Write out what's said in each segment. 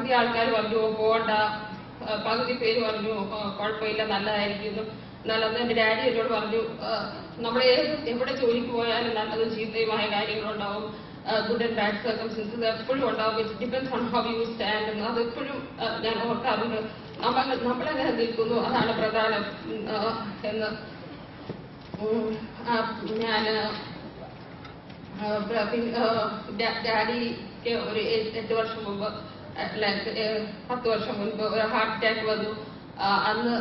പകുതി ആൾക്കാർ പറഞ്ഞു പോകണ്ട, പകുതി പേര് പറഞ്ഞു കുഴപ്പമില്ല നല്ലതായിരിക്കുന്നു. എന്നാൽ അന്ന് എന്റെ ഡാഡി എന്നോട് പറഞ്ഞു നമ്മൾ എവിടെ ജോലിക്ക് പോയാലും നല്ലതും ചീത്തയുമായ കാര്യങ്ങളുണ്ടാവും, ഗുഡ് ആൻഡ് ബാഡ് സർക്കംസ്റ്റൻസസ് എപ്പോഴും ഉണ്ടാവും. It depends on how you stand എന്ന് അതെപ്പോഴും ഞാൻ ഓർക്കാറുണ്ട്. നമ്മളെങ്ങനെ നിൽക്കുന്നു അതാണ് പ്രധാനം എന്ന് ഞാൻ ഡാഡിക്ക് ഒരു 8 വർഷം മുമ്പ് 10 വർഷം മുൻപ് ഒരു ഹാർട്ട് അറ്റാക്ക് വന്നു. അന്ന്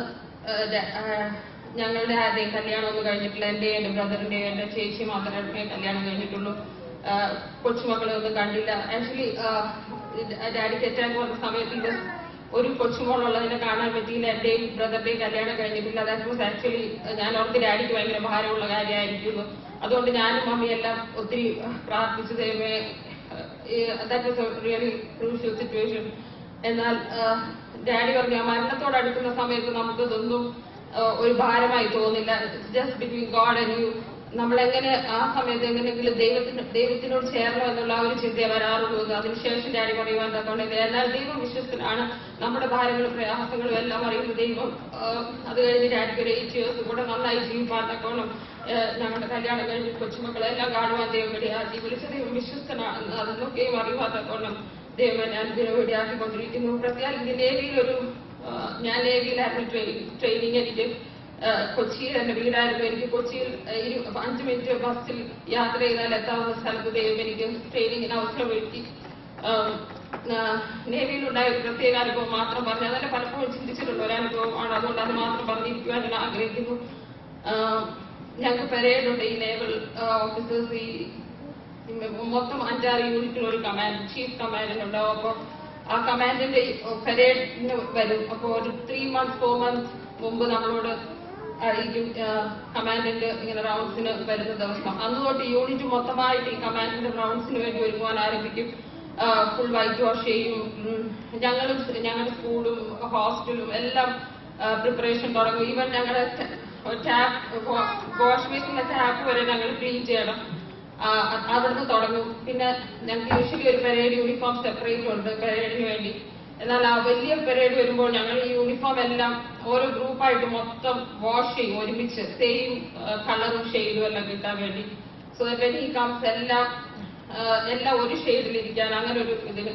ഞങ്ങളുടെ ആരുടെയും കല്യാണമൊന്നും കഴിഞ്ഞിട്ടില്ല. എന്റെ ബ്രദറിന്റെയും എന്റെ ചേച്ചി മാത്രമേ കല്യാണം കഴിഞ്ഞിട്ടുള്ളൂ. കൊച്ചുമക്കളെ ഒന്നും കണ്ടില്ല. ആക്ച്വലി ഡാഡിക്ക് അറ്റാക്ക് വന്ന സമയത്ത് ഒരു കൊച്ചുമോളുള്ളതിനെ കാണാൻ പറ്റിയില്ല. എന്റെയും ബ്രദറിന്റെയും കല്യാണം കഴിഞ്ഞിട്ടില്ല. ദാറ്റ് വാസ് ആക്ച്വലി ഞാൻ ഓർക്ക് ഡാഡിക്ക് ഭയങ്കര ഭാരമുള്ള കാര്യമായിരിക്കുന്നു. അതുകൊണ്ട് ഞാനും മമ്മിയെല്ലാം ഒത്തിരി പ്രാർത്ഥിച്ചു ദൈവമേ, that was a really crucial situation. എന്നാൽ ഡാഡി പറഞ്ഞു മരണത്തോടടുക്കുന്ന സമയത്ത് നമുക്കിതൊന്നും ഒരു ഭാരമായി തോന്നില്ല. Just between God and you. നമ്മളെങ്ങനെ ആ സമയത്ത് എങ്ങനെയെങ്കിലും ദൈവത്തിനോട് ചേർന്നോ എന്നുള്ള ഒരു ചിന്തയെ വരാറുള്ളൂ. അതിനുശേഷം ഡാഡി പറയുവാൻ തന്നോണ്ട് എന്നാൽ ദൈവം വിശ്വസ്തനാണ്. നമ്മുടെ ഭാരങ്ങളും പ്രയാസങ്ങളും എല്ലാം അറിയുന്ന ദൈവം. അത് കഴിഞ്ഞ് ഡാഡിക്ക് ഒരു 8 years കൂടെ നന്നായി ജീവിപ്പാൻ തക്കോണം ഞങ്ങളുടെ കല്യാണം കഴിഞ്ഞ് കൊച്ചുമക്കളെല്ലാം കാണുവാൻ ദൈവം ഇടയാക്കി. വിളിച്ച ദൈവം വിശ്വസ്തനാണ്. അതൊക്കെയും അറിയുവാൻ തക്കോണം ദൈവം ഞാൻ ഇതിനു ഇടയാക്കിക്കൊണ്ടിരിക്കുന്നു. പ്രത്യേകിച്ച് ഞാൻ നേവിയിലായിരുന്നു ട്രെയിനിങ്. എനിക്ക് കൊച്ചിയിൽ എന്റെ വീടായിരുന്നു. എനിക്ക് കൊച്ചിയിൽ 5 minute ബസ്സിൽ യാത്ര ചെയ്താൽ എത്താവുന്ന സ്ഥലത്ത് ദൈവം എനിക്ക് ട്രെയിനിങ്ങിന് അവസരം ഒരുക്കി. നേവിയിലുണ്ടായ ഒരു പ്രത്യേക അനുഭവം മാത്രം പറഞ്ഞു. അതല്ല പലപ്പോഴും ചിന്തിച്ചിട്ടുള്ള ഒരു അനുഭവമാണ്. അതുകൊണ്ട് അത് മാത്രം പറഞ്ഞിരിക്കുവാൻ ഞാൻ ആഗ്രഹിക്കുന്നു. ഞങ്ങൾക്ക് പരേഡുണ്ട്. ഈ നേവൽ ഓഫീസേഴ്സ് മൊത്തം 5-6 യൂണിറ്റിൽ ഒരു കമാൻഡ്, ചീഫ് കമാൻഡന്റ് ഉണ്ടാവും. അപ്പോൾ ആ കമാൻഡിന്റെ പരേഡിന് വരും. അപ്പോൾ ഒരു 3 months 4 months മുമ്പ് നമ്മളോട് അറിയിക്കും കമാൻഡന്റ് ഇങ്ങനെ റൗണ്ട്സിന് വരുന്ന ദിവസം. അന്ന് തൊട്ട് യൂണിറ്റ് മൊത്തമായിട്ട് ഈ കമാൻഡന്റ് റൗണ്ട്സിന് വേണ്ടി ഒരുങ്ങുവാൻ ആരംഭിക്കും. ഫുൾ വൈറ്റ് വാഷ് ചെയ്യും. ഞങ്ങളുടെ സ്കൂളും ഹോസ്റ്റലും എല്ലാം പ്രിപ്പറേഷൻ തുടങ്ങും. ഈവൻ ഞങ്ങളുടെ വാഷ് ബേസിന്റെ ടാപ്പ് വരെ ഞങ്ങൾ ക്ലീൻ ചെയ്യണം. അവിടുന്ന് തുടങ്ങും. പിന്നെ ഞങ്ങൾക്ക് യൂഷ്വലി ഒരു പരേഡ് യൂണിഫോം സെപ്പറേറ്റ് ഉണ്ട് പരേഡിന് വേണ്ടി. എന്നാൽ ആ വലിയ പരേഡ് വരുമ്പോൾ ഞങ്ങൾ ഈ യൂണിഫോം എല്ലാം ഓരോ ഗ്രൂപ്പായിട്ട് മൊത്തം വാഷ് ചെയ്യും ഒരുമിച്ച്, സെയിം കളറും ഷെയ്ഡും എല്ലാം കിട്ടാൻ വേണ്ടി. സോ വെൻ ഹി കംസ് എല്ലാം ഒരു ഷെയ്ഡിലിരിക്കാൻ അങ്ങനെ ഒരു ഇതിന്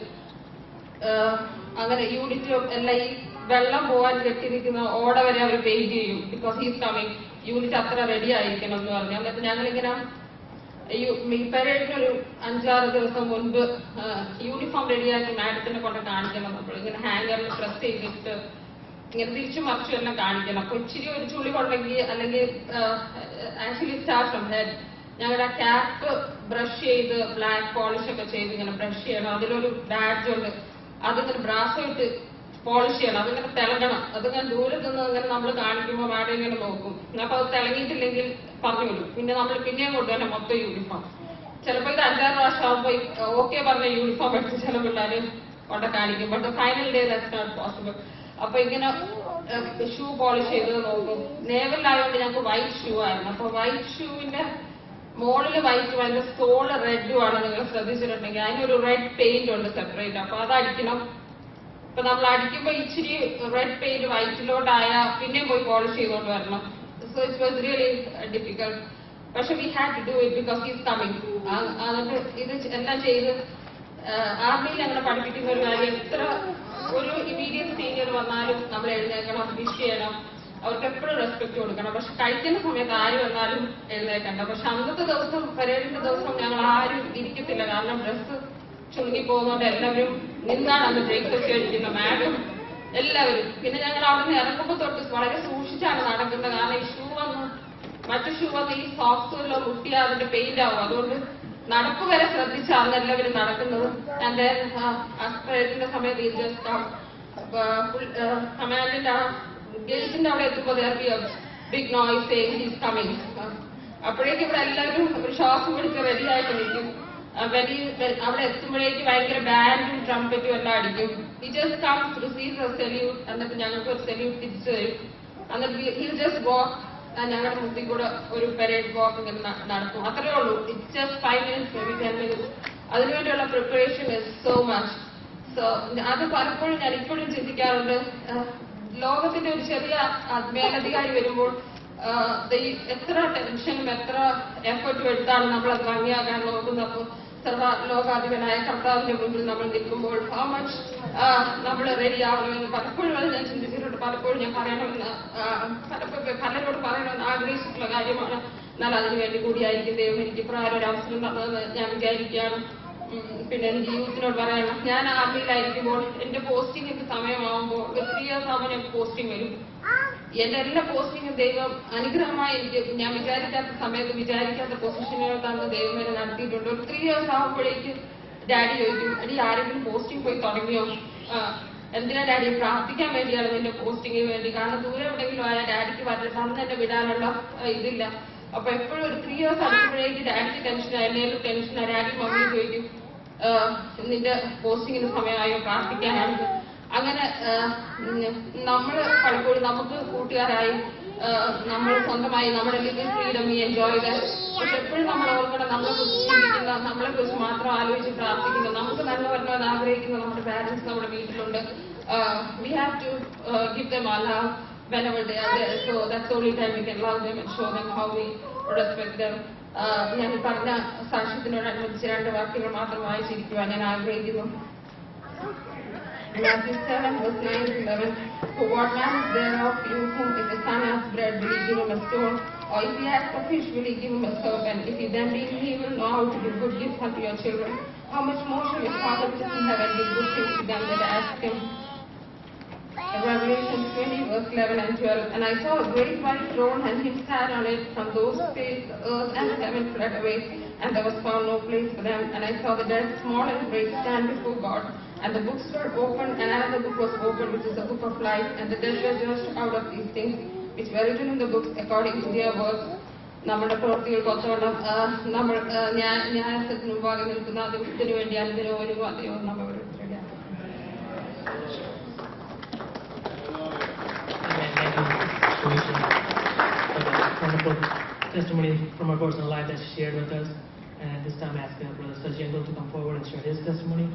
അങ്ങനെ യൂണിറ്റും എല്ലാം ഈ വെള്ളം പോകാൻ കെട്ടിരിക്കുന്ന ഓട വരെ അവർ പെയിന്റ് ചെയ്യും. ബിക്കോസ് ഹീസ് കമ്മിങ്, യൂണിറ്റ് അത്ര റെഡി ആയിരിക്കണം എന്ന് പറഞ്ഞു. എന്നിട്ട് ഞങ്ങളിങ്ങനെ ഈ പരേഡിനൊരു 5-6 ദിവസം മുൻപ് യൂണിഫോം റെഡിയാക്കി മാഡത്തിനെ കൊണ്ട് കാണിക്കണം. നമ്മൾ ഇങ്ങനെ ഹാങ്കറിൽ പ്രസ് ചെയ്തിട്ട് ഇങ്ങനെ തിരിച്ചു മറിച്ചും എല്ലാം കാണിക്കണം. അപ്പൊ ഇച്ചിരി ഒരു ചുളി കൊണ്ടെങ്കിൽ അല്ലെങ്കിൽ ആക്ച്വലി സ്റ്റാർട്ട് ഫ്രം ഹെഡ്. ഞങ്ങളുടെ ക്യാപ്പ് ബ്രഷ് ചെയ്ത് ബ്ലാക്ക് പോളിഷ് ഒക്കെ ചെയ്ത് ഇങ്ങനെ ബ്രഷ് ചെയ്യണം. അതിലൊരു ബാഡ്ജ് ഉണ്ട്, അതിങ്ങനെ ബ്രാസോ ഇട്ട് പോളിഷ് ചെയ്യണം. അതിങ്ങനെ തിളങ്ങണം. അതിങ്ങനെ ദൂരത്ത് നിന്ന് അങ്ങനെ നമ്മൾ കാണിക്കുമ്പോൾ മാഡം ഇങ്ങനെ നോക്കും. അപ്പൊ അത് തിളങ്ങിയിട്ടില്ലെങ്കിൽ പറഞ്ഞു വരും. പിന്നെ നമ്മൾ പിന്നെയും കൊണ്ടുവരണം മൊത്തം യൂണിഫോം. ചിലപ്പോൾ ഇത് 5-6 പ്രാവശ്യം ആകുമ്പോൾ ഓക്കെ പറഞ്ഞ യൂണിഫോം എടുത്ത് ചില പിള്ളേർ കൊണ്ട് കാണിക്കും. But final day that's not possible. അപ്പൊ ഇങ്ങനെ ഷൂ പോളിഷ് ചെയ്ത് നോക്കും. നേവലിലായതുകൊണ്ട് ഞങ്ങൾക്ക് വൈറ്റ് ഷൂ ആയിരുന്നു. അപ്പൊ വൈറ്റ് ഷൂവിന്റെ മോളില് വൈറ്റും അതിന്റെ സോള് റെഡും ആണ്. നിങ്ങൾ ശ്രദ്ധിച്ചിട്ടുണ്ടെങ്കിൽ അതിനൊരു റെഡ് പെയിന്റ് ഉണ്ട് സെപ്പറേറ്റ്. അപ്പൊ അത് അടിക്കണം. ഇപ്പൊ നമ്മൾ അടിക്കുമ്പോ ഇച്ചിരി റെഡ് പെയിന്റ് വൈറ്റിലോട്ടായ പിന്നെയും പോയി പോളിഷ് ചെയ്തോണ്ട് വരണം. So it was really difficult. പക്ഷെ we had to do it because he is coming. എന്നിട്ട് ഇത് എല്ലാം ചെയ്ത് ആർമിയിൽ ഞങ്ങളെ പഠിപ്പിക്കുന്ന ഒരു കാര്യം, എത്ര ഒരു ഇമീഡിയറ്റ് സീനിയർ വന്നാലും നമ്മൾ എഴുന്നേൽക്കണം, വിഷ് ചെയ്യണം, അവർക്ക് എപ്പോഴും റെസ്പെക്ട് കൊടുക്കണം. പക്ഷെ കഴിക്കുന്ന സമയത്ത് ആര് വന്നാലും എഴുന്നേൽക്കണ്ട. പക്ഷെ അന്നത്തെ ദിവസം പരേഡിന്റെ ദിവസം ഞങ്ങൾ ആരും ഇരിക്കത്തില്ല. കാരണം ഡ്രസ്സ് ചുരുങ്ങി പോകുന്നതുകൊണ്ട് എല്ലാവരും നിന്നാണ് അന്ന് ബ്രേക്ക്ഫാസ്റ്റ് കഴിക്കുന്ന മാഡം എല്ലാവരും. പിന്നെ ഞങ്ങൾ അവിടെ നിന്ന് ഇറങ്ങുമ്പോൾ തൊട്ട് വളരെ സൂക്ഷിച്ചാണ് നടക്കുന്നത്. കാരണം ഈ ഷൂ മറ്റു ഷൂ വന്ന് ഈ സോക്സ് എല്ലാം മുട്ടിയാൽ അതിന്റെ പെയിന്റ് ആവും. അതുകൊണ്ട് നടപ്പ് വരെ ശ്രദ്ധിച്ചാണ് എല്ലാവരും നടക്കുന്നത്. എന്റെ പരേഡിന്റെ സമയത്ത് കമാൻഡിന്റെ ഗേറ്റിന്റെ അവിടെ എത്തുമ്പോൾ big noise saying he is coming. അപ്പോഴേക്കും ഇവിടെ എല്ലാവരും ഒരു ശ്വാസം പിടിച്ച് റെഡി ആയിട്ട് നിൽക്കും. അവിടെ എത്തുമ്പോഴേക്ക് ഭയങ്കര ബാൻഡും ട്രംപറ്റും എല്ലാം അടിക്കും. He just comes receives A salute. എന്നിട്ട് ഞങ്ങൾക്ക് ഒരു സല്യൂട്ട് തിരിച്ചു തരും. എന്നിട്ട് ഹി ജസ്റ്റ് വാക്ക്. ഞങ്ങളുടെ മുമ്പിൽ കൂടെ ഒരു പരേഡ് വാക്ക് ഇങ്ങനെ നടക്കും. അത്രേ ഉള്ളൂ. It's just 5 minutes, maybe 10 minutes. അതിനുവേണ്ടിയുള്ള preparation is so much. So അത് പലപ്പോഴും ഞാൻ ഇപ്പോഴും ചിന്തിക്കാറുണ്ട്. ലോകത്തിന്റെ ഒരു ചെറിയ മേലധികാരി വരുമ്പോൾ എത്ര ടെൻഷനും എത്ര എഫേർട്ടും എടുത്താണ് നമ്മളത് ഭംഗിയാക്കാൻ നോക്കുന്നത്. അപ്പോൾ സർവ ലോകാധിപനായ കർത്താവിന്റെ മുമ്പിൽ നമ്മൾ നിൽക്കുമ്പോൾ ഹൗ മച്ച് നമ്മൾ റെഡി ആവണമെന്ന് പലപ്പോഴും അത് ഞാൻ ചിന്തിച്ചിട്ടുണ്ട്. പലപ്പോഴും ഞാൻ പറയണമെന്ന് പലരോട് പറയണമെന്ന് ആഗ്രഹിച്ചിട്ടുള്ള കാര്യമാണ്. എന്നാൽ അതിനുവേണ്ടി കൂടിയായിരിക്കും ദൈവം എനിക്ക് പ്രായം ഒരു അവസരം തന്നതെന്ന് ഞാൻ വിചാരിക്കുകയാണ്. പിന്നെ എനിക്ക് യൂത്തിനോട് പറയണം, ഞാൻ ആർമിയിലായിരിക്കുമ്പോൾ എന്റെ പോസ്റ്റിംഗിന്റെ സമയമാകുമ്പോൾ 3 years ആകുമ്പോൾ ഞങ്ങൾക്ക് പോസ്റ്റിംഗ് വരും. എന്റെ എല്ലാ പോസ്റ്റിംഗും ദൈവം അനുഗ്രഹമായി എനിക്ക് ഞാൻ വിചാരിക്കാത്ത സമയത്ത് വിചാരിക്കാത്ത പൊസിഷനുകൾ തന്ന് ദൈവം വരെ നടത്തിയിട്ടുണ്ട്. ഒരു 3 years ആകുമ്പോഴേക്ക് ഡാഡി ചോദിക്കും, അടി ആരെങ്കിലും പോസ്റ്റിംഗ് പോയി തുടങ്ങിയോ? എന്തിനാ ഡാഡി? പ്രാർത്ഥിക്കാൻ വേണ്ടിയാണ് നിന്റെ പോസ്റ്റിംഗിന് വേണ്ടി. കാരണം ദൂരെ എവിടെയെങ്കിലും ആയാൽ ഡാഡിക്ക് വരട്ടെ, അന്ന് എന്നെ വിടാനുള്ള ഇതില്ല. അപ്പൊ എപ്പോഴും ഒരു 3 years ആകുമ്പോഴേക്ക് ഡാഡിക്ക് ടെൻഷനായി, എന്നേലും ടെൻഷനായി. ഡാഡി മമ്മി ചോദിക്കും, നിന്റെ പോസ്റ്റിങ്ങിന് സമയമായോ, പ്രാർത്ഥിക്കാനായിട്ട്. അങ്ങനെ നമ്മൾ പലപ്പോഴും നമുക്ക് കൂട്ടുകാരായി നമ്മൾ സ്വന്തമായി നമ്മുടെ ലിവിംഗ് ഫ്രീഡം എൻജോയ് ചെയ്ത്, പക്ഷെ എപ്പോഴും നമ്മൾ ഓർക്കണം നമ്മളെ കുറിച്ച് ചിന്തിക്കുന്ന, നമ്മളെ കുറിച്ച് മാത്രം ആലോചിച്ച് പ്രാർത്ഥിക്കുന്ന, നമുക്ക് നല്ല വരണമെന്ന് ആഗ്രഹിക്കുന്ന നമ്മുടെ പാരന്റ്സ് നമ്മുടെ വീട്ടിലുണ്ട്. We have to give them ആ love whenever they are there. So that's the only time we can love them and show them how we respect them. ഞാൻ പറഞ്ഞ സാക്ഷ്യത്തിനോടനുബന്ധിച്ച് 2 വാക്യങ്ങൾ മാത്രം വായിച്ചിരിക്കുവാൻ ഞാൻ ആഗ്രഹിക്കുന്നു. Matthew 7:9-11. For what man is there of you whom if the son has bread, will he give him a stone? Or if he has a fish, will he give him a serpent? If he then being evil know how to give good gifts unto your children, how much more shall your Father which is in heaven give good things to them that ask him? Revelation 20:11 and 12. And I saw a great white throne, and him sat on it. From those days the earth and heaven fled away, and there was found no place for them. And I saw the dead, small and great, stand before God. And the books were opened, and another book was opened, which is the book of life. And the dead were judged out of these things which were written in the books according to their works. നമ്മുടെ പ്രവൃത്തികൾക്ക് ഒത്തവണ്ണം നമ്മൾ ന്യായത്തിന് മുമ്പാകെ നിൽക്കുന്ന അതിന് വേണ്ടി അതിന് ഒരു വാദ്യവും നമ്മൾ ഓരോരുത്തരുടെയാണ്. Wonderful testimony from our personal life that she shared with us. And at this time, I ask Brother Sajendo to come forward and share his testimony.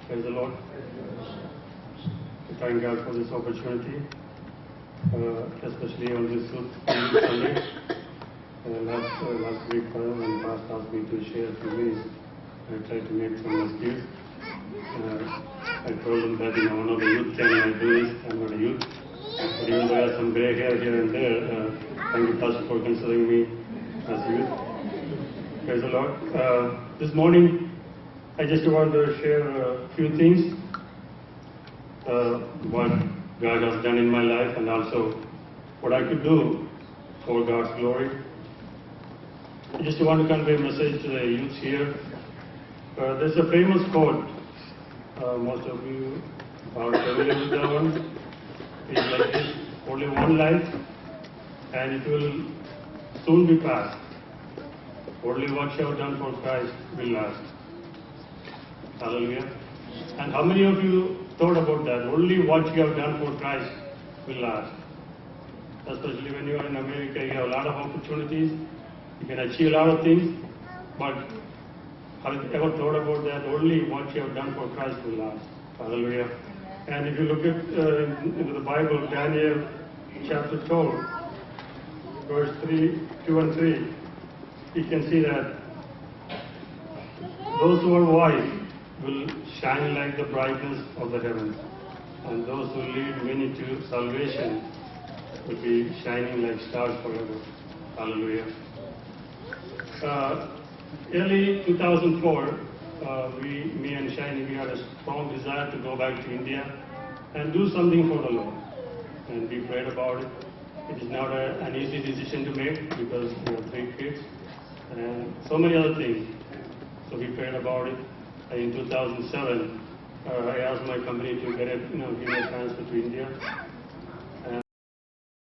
Praise the Lord. Thank God for this opportunity, especially on this Sunday. Last week, when Pastor asked me to share a few minutes, I tried to make some excuse. I told him that one of the youth can do this. I'm not a youth, but even though I have some gray hair here and there, thank you, Pastor, for considering me as youth. Praise the Lord. This morning, I just want to share a few things. What God has done in my life, and also what I could do for God's glory. I just want to convey a message to the youth here. There's a famous quote, most of you are familiar with that one. It's like this: only one life, and it will soon be past. Only what you have done for Christ will last. Hallelujah. And how many of you thought about that? Only what you have done for Christ will last. Especially when you are in America, you have a lot of opportunities. You can achieve a lot of things. But have you ever thought about that? Only what you have done for Christ will last. Hallelujah. And if you look at into the Bible, Daniel chapter 12, verse 2 and 3, you can see that those who are wise will shine like the brightness of the heavens, and those who lead many to salvation will be shining like stars forever. Hallelujah. Early 2004, me and Shiny, we had a strong desire to go back to India and do something for the Lord. And we prayed about it. It is not an easy decision to make because we have 3 kids and so many other things. So we prayed about it. In 2007, I asked my company to give me a transfer to India.